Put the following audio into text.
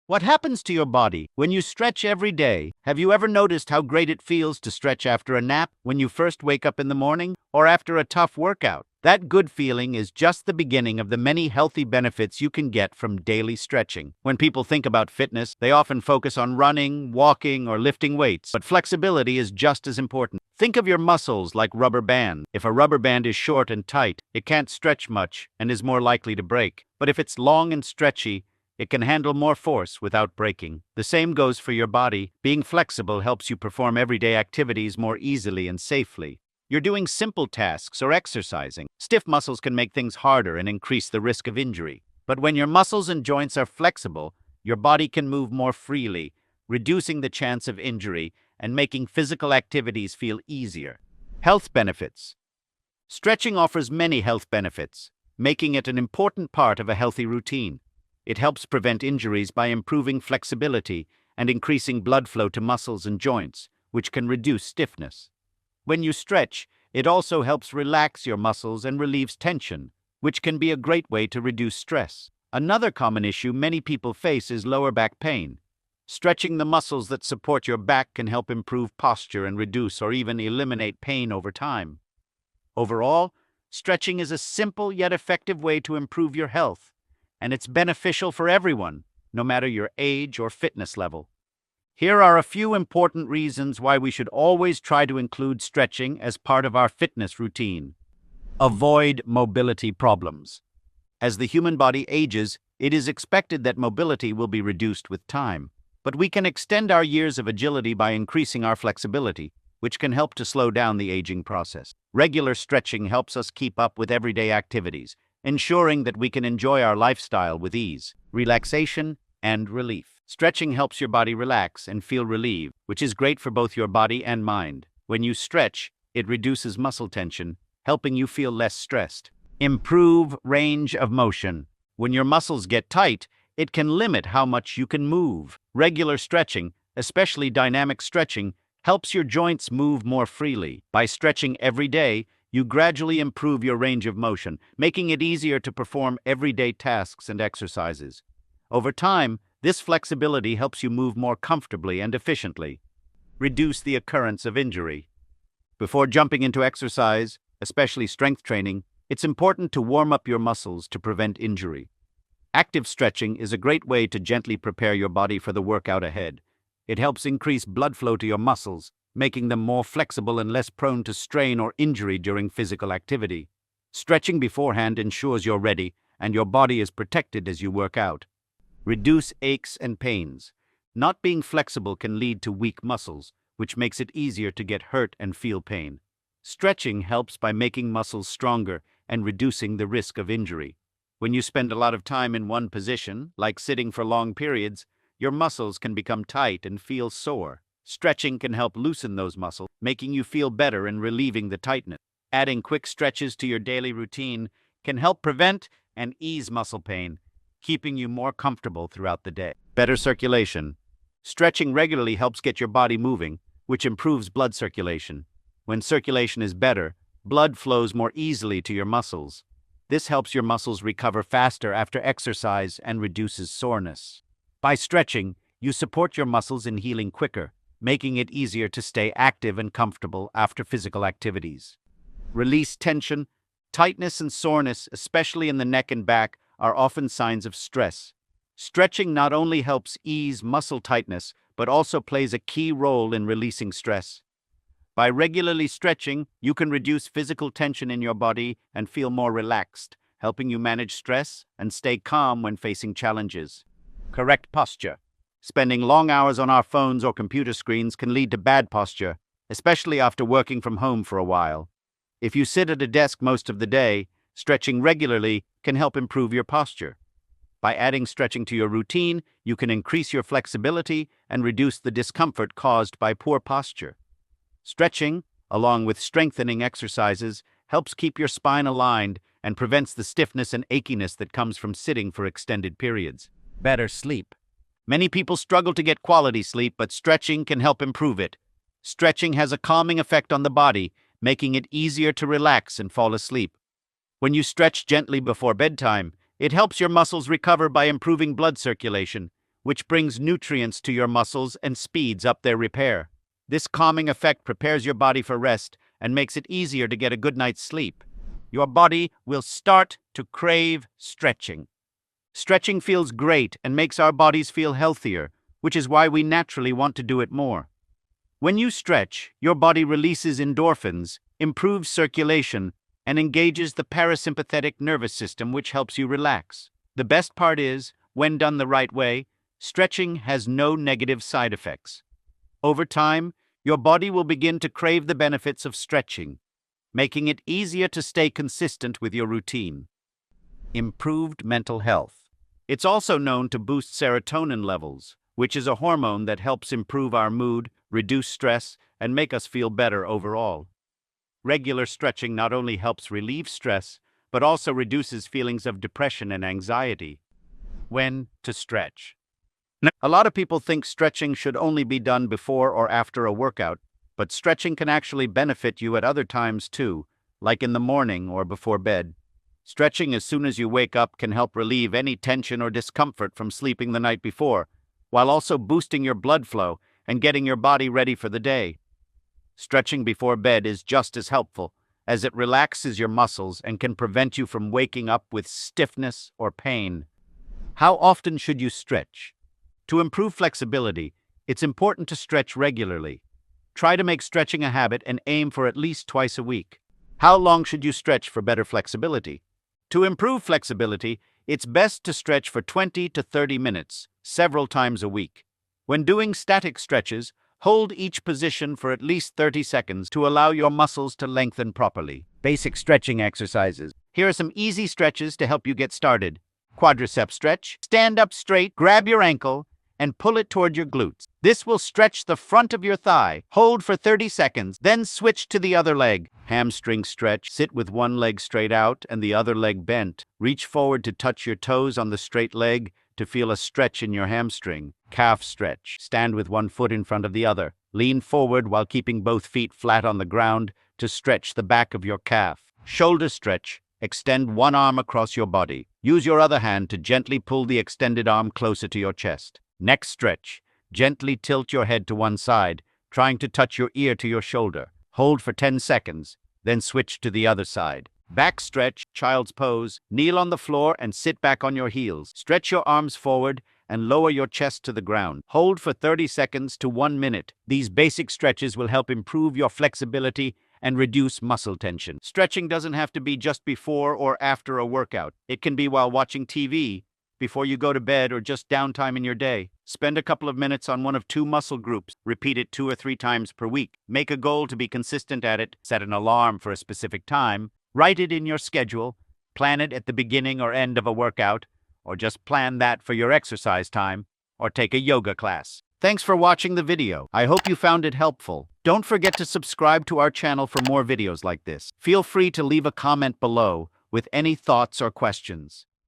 What happens to your body when you stretch every day? Have you ever noticed how great it feels to stretch after a nap, when you first wake up in the morning, or after a tough workout? That good feeling is just the beginning of the many healthy benefits you can get from daily stretching. When people think about fitness, they often focus on running, walking, or lifting weights, but flexibility is just as important. Think of your muscles like rubber bands. If a rubber band is short and tight, it can't stretch much and is more likely to break. But if it's long and stretchy, it can handle more force without breaking. The same goes for your body. Being flexible helps you perform everyday activities more easily and safely. You're doing simple tasks or exercising. Stiff muscles can make things harder and increase the risk of injury. But when your muscles and joints are flexible, your body can move more freely, reducing the chance of injury and making physical activities feel easier. Health benefits. Stretching offers many health benefits, making it an important part of a healthy routine. It helps prevent injuries by improving flexibility and increasing blood flow to muscles and joints, which can reduce stiffness. When you stretch, it also helps relax your muscles and relieves tension, which can be a great way to reduce stress. Another common issue many people face is lower back pain. Stretching the muscles that support your back can help improve posture and reduce or even eliminate pain over time. Overall, stretching is a simple yet effective way to improve your health, and it's beneficial for everyone, no matter your age or fitness level. Here are a few important reasons why we should always try to include stretching as part of our fitness routine. Avoid mobility problems. As the human body ages, it is expected that mobility will be reduced with time, but we can extend our years of agility by increasing our flexibility, which can help to slow down the aging process. Regular stretching helps us keep up with everyday activities, ensuring that we can enjoy our lifestyle with ease. Relaxation and relief. Stretching helps your body relax and feel relieved, which is great for both your body and mind. When you stretch, it reduces muscle tension, helping you feel less stressed. Improve range of motion. When your muscles get tight, it can limit how much you can move. Regular stretching, especially dynamic stretching, helps your joints move more freely. By stretching every day, you gradually improve your range of motion, making it easier to perform everyday tasks and exercises. Over time, this flexibility helps you move more comfortably and efficiently. Reduce the occurrence of injury. Before jumping into exercise, especially strength training, it's important to warm up your muscles to prevent injury. Active stretching is a great way to gently prepare your body for the workout ahead. It helps increase blood flow to your muscles, making them more flexible and less prone to strain or injury during physical activity. Stretching beforehand ensures you're ready and your body is protected as you work out. Reduce aches and pains. Not being flexible can lead to weak muscles, which makes it easier to get hurt and feel pain. Stretching helps by making muscles stronger and reducing the risk of injury. When you spend a lot of time in one position, like sitting for long periods, your muscles can become tight and feel sore. Stretching can help loosen those muscles, making you feel better and relieving the tightness. Adding quick stretches to your daily routine can help prevent and ease muscle pain, keeping you more comfortable throughout the day. Better circulation. Stretching regularly helps get your body moving, which improves blood circulation. When circulation is better, blood flows more easily to your muscles. This helps your muscles recover faster after exercise and reduces soreness. By stretching, you support your muscles in healing quicker, making it easier to stay active and comfortable after physical activities. Release tension. Tightness and soreness, especially in the neck and back, are often signs of stress. Stretching not only helps ease muscle tightness, but also plays a key role in releasing stress. By regularly stretching, you can reduce physical tension in your body and feel more relaxed, helping you manage stress and stay calm when facing challenges. Correct posture. Spending long hours on our phones or computer screens can lead to bad posture, especially after working from home for a while. If you sit at a desk most of the day, stretching regularly can help improve your posture. By adding stretching to your routine, you can increase your flexibility and reduce the discomfort caused by poor posture. Stretching, along with strengthening exercises, helps keep your spine aligned and prevents the stiffness and achiness that comes from sitting for extended periods. Better sleep. Many people struggle to get quality sleep, but stretching can help improve it. Stretching has a calming effect on the body, making it easier to relax and fall asleep. When you stretch gently before bedtime, it helps your muscles recover by improving blood circulation, which brings nutrients to your muscles and speeds up their repair. This calming effect prepares your body for rest and makes it easier to get a good night's sleep. Your body will start to crave stretching. Stretching feels great and makes our bodies feel healthier, which is why we naturally want to do it more. When you stretch, your body releases endorphins, improves circulation, and engages the parasympathetic nervous system, which helps you relax. The best part is, when done the right way, stretching has no negative side effects. Over time, your body will begin to crave the benefits of stretching, making it easier to stay consistent with your routine. Improved mental health. It's also known to boost serotonin levels, which is a hormone that helps improve our mood, reduce stress, and make us feel better overall. Regular stretching not only helps relieve stress, but also reduces feelings of depression and anxiety. When to stretch? A lot of people think stretching should only be done before or after a workout, but stretching can actually benefit you at other times too, like in the morning or before bed. Stretching as soon as you wake up can help relieve any tension or discomfort from sleeping the night before, while also boosting your blood flow and getting your body ready for the day. Stretching before bed is just as helpful, as it relaxes your muscles and can prevent you from waking up with stiffness or pain. How often should you stretch? To improve flexibility, it's important to stretch regularly. Try to make stretching a habit and aim for at least twice a week. How long should you stretch for better flexibility? To improve flexibility, it's best to stretch for 20 to 30 minutes, several times a week. When doing static stretches, hold each position for at least 30 seconds to allow your muscles to lengthen properly. Basic stretching exercises. Here are some easy stretches to help you get started. Quadricep stretch. Stand up straight, grab your ankle, and pull it toward your glutes. This will stretch the front of your thigh. Hold for 30 seconds, then switch to the other leg. Hamstring stretch. Sit with one leg straight out and the other leg bent. Reach forward to touch your toes on the straight leg to feel a stretch in your hamstring. Calf stretch. Stand with one foot in front of the other. Lean forward while keeping both feet flat on the ground to stretch the back of your calf. Shoulder stretch. Extend one arm across your body. Use your other hand to gently pull the extended arm closer to your chest. Neck stretch. Gently tilt your head to one side, trying to touch your ear to your shoulder. Hold for 10 seconds, then switch to the other side. Back stretch, child's pose. Kneel on the floor and sit back on your heels. Stretch your arms forward and lower your chest to the ground. Hold for 30 seconds to 1 minute. These basic stretches will help improve your flexibility and reduce muscle tension. Stretching doesn't have to be just before or after a workout. It can be while watching TV, before you go to bed, or just downtime in your day. Spend a couple of minutes on one of two muscle groups. Repeat it 2 or 3 times per week. Make a goal to be consistent at it. Set an alarm for a specific time. Write it in your schedule. Plan it at the beginning or end of a workout, or just plan that for your exercise time, or take a yoga class. Thanks for watching the video. I hope you found it helpful. Don't forget to subscribe to our channel for more videos like this. Feel free to leave a comment below with any thoughts or questions.